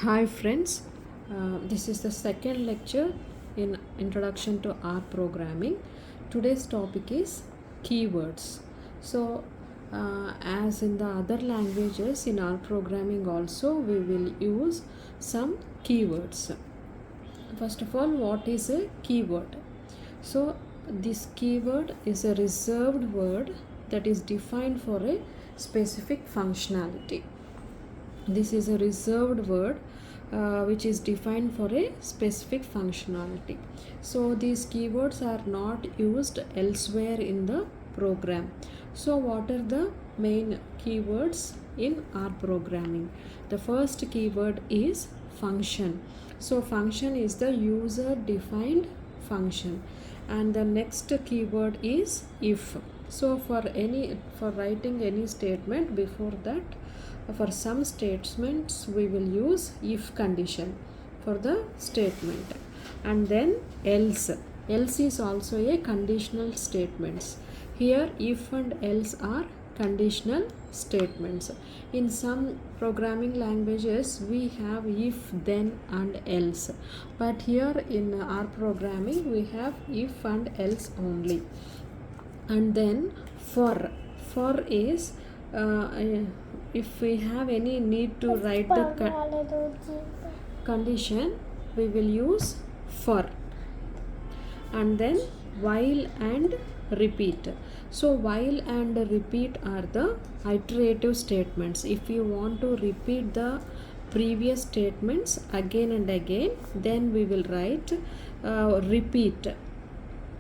Hi friends, this is the second lecture in Introduction to R Programming. Today's topic is keywords. So, as in the other languages, in R programming also we will use some keywords. First of all, what is a keyword? So, this keyword is a reserved word that is defined for a specific functionality. This is a reserved word which is defined for a specific functionality. So these keywords are not used elsewhere in the program. So what are the main keywords in R programming? The first keyword is function. So function is the user defined function, and the next keyword is if. So for writing any statement, before that, for some statements we will use if condition for the statement, and then else is also a conditional statements. Here if and else are conditional statements. In some programming languages we have if, then and else, but here in our programming we have if and else only. And then for is if we have any need to write the condition, we will use for. And then while and repeat. So while and repeat are the iterative statements. If you want to repeat the previous statements again and again, then we will write repeat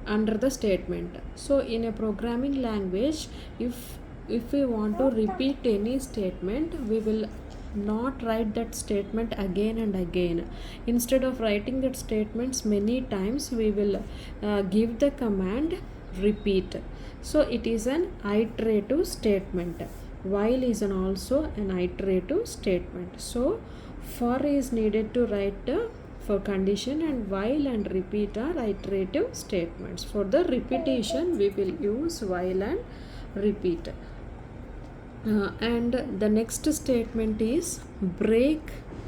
under the statement. So in a programming language, if we want to repeat any statement, we will not write that statement again and again. Instead of writing that statements many times, we will give the command repeat. So it is an iterative statement. While is also an iterative statement. So for is needed to write for condition, and while and repeat are iterative statements. For the repetition we will use while and repeat. And the next statement is break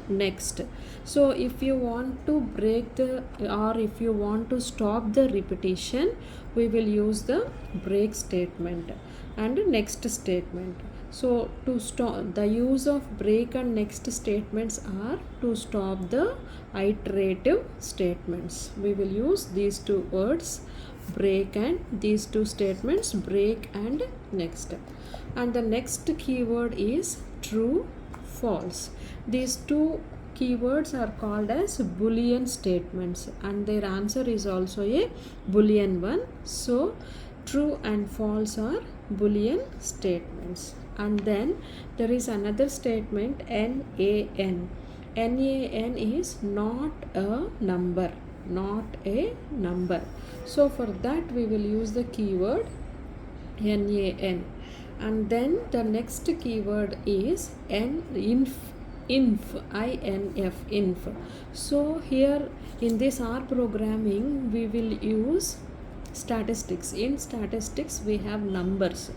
next. So if you want to break or if you want to stop the repetition, we will use the break statement and next statement. So to stop, the use of break and next statements are to stop the iterative statements. We will use these two words, break, and these two statements, break and next. And the next keyword is true, false. These two keywords are called as Boolean statements, and their answer is also a Boolean one. So true and false are Boolean statements. And then there is another statement, NaN. NaN is not a number, not a number. So for that we will use the keyword NaN. And then the next keyword is inf. So here in this R programming we will use statistics. In statistics we have numbers.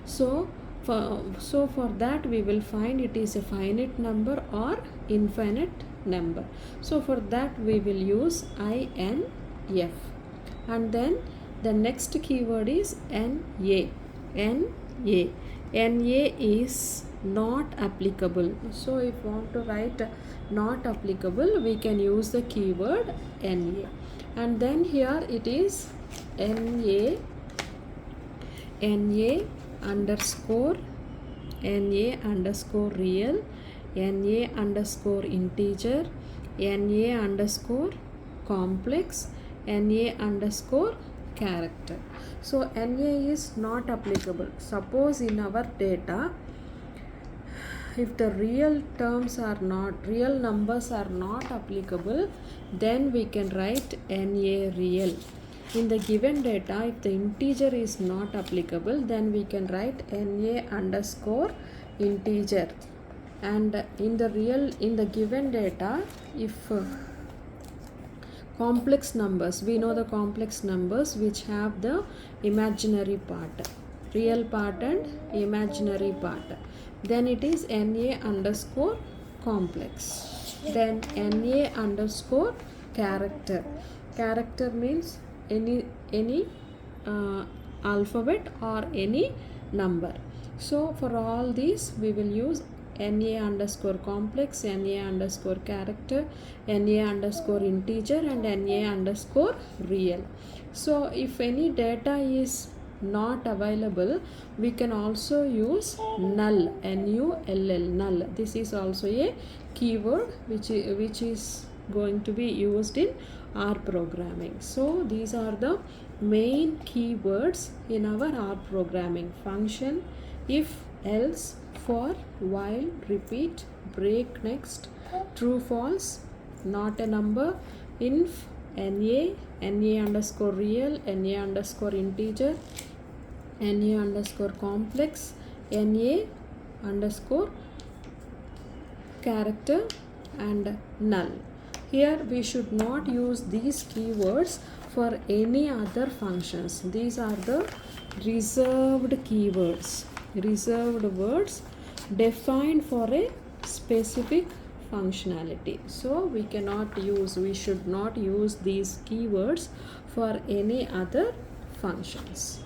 So for that we will find it is a finite number or infinite number. So for that we will use INF. And then the next keyword is NA. NA is not applicable. So if you want to write not applicable, we can use the keyword NA. And then here it is NA underscore real, NA underscore integer, NA underscore complex, NA underscore character. So NA is not applicable. Suppose in our data, if the real numbers are not applicable, then we can write NA real. In the given data, if the integer is not applicable, then we can write NA underscore integer. And in the given data, if complex numbers, we know the complex numbers which have the imaginary part, real part and imaginary part, then it is NA underscore complex. Then NA underscore character. Character means any alphabet or any number. So for all these we will use NA underscore complex, NA underscore character, NA underscore integer and NA underscore real. So if any data is not available, we can also use null, null, null. This is also a keyword which is going to be used in R programming. So these are the main keywords in our R programming: function, if, else, for, while, repeat, break, next, true, false, not a number, inf, NA underscore real, NA underscore integer, NA underscore complex, NA underscore character and null. Here we should not use these keywords for any other functions. These are the reserved keywords, reserved words defined for a specific functionality. So we should not use these keywords for any other functions.